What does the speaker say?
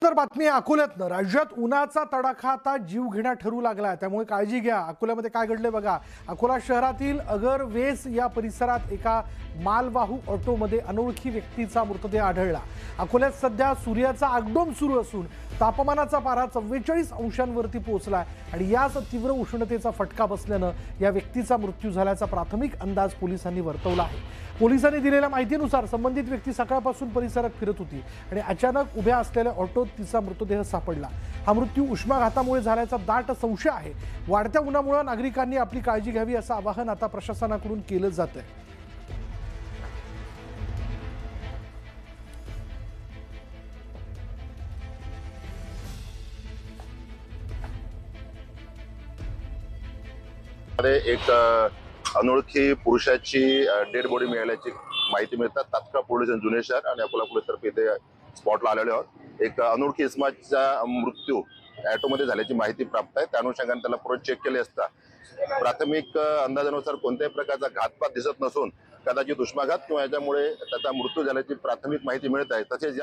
तर बातमी आहे अकोल्यातनं। राज्यात उन्हाचा तडाखा आता जीव घेणा ठरू लागला, त्यामुळे काळजी घ्या। अकोल्यामध्ये काय घडले बघा। अकोला शहरातील अगर वेस या परिसरात एका मालवाहू ऑटोमध्ये अनोळखी व्यक्तीचा मृतदेह आढळला। अकोल्यात सध्या सूर्याचा आगडोंब सुरू असून तापमानाचा पारा 44 अंशांवरती पोहोचला आणि याच तीव्र उष्णतेचा फटका बसल्यानं या व्यक्तीचा मृत्यू झाल्याचा प्राथमिक अंदाज पोलिसांनी वर्तवला आहे। पोलिसांनी दिलेल्या माहितीनुसार संबंधित व्यक्ती सकाळपासून परिसरात फिरत होती आणि अचानक उभ्या असलेल्या ऑटोत तिचा मृतदेह सापडला। हा मृत्यू उष्माघातामुळे झाल्याचा दाट संशय आहे। वाढत्या उन्हामुळे नागरिकांनी आपली काळजी घ्यावी असं आवाहन आता प्रशासनाकडून केलं जात आहे। एक अनोळखी पुरुषाची डेड बॉडी मिळाल्याची माहिती मिळतात। तात्काळ पोलीस जुने शहर आणि अकोला पोलीसतर्फे इथे स्पॉटला आलेले आहोत। एक अनोळखी इसमाचा मृत्यू ऑटोमध्ये झाल्याची माहिती प्राप्त आहे। त्या अनुषंगाने त्याला पुढे चेक केले असता प्राथमिक अंदाजानुसार कोणत्याही प्रकारचा घातपात दिसत नसून कदाचित उष्माघात किंवा याच्यामुळे त्याचा मृत्यू झाल्याची प्राथमिक माहिती मिळत आहे। तसेच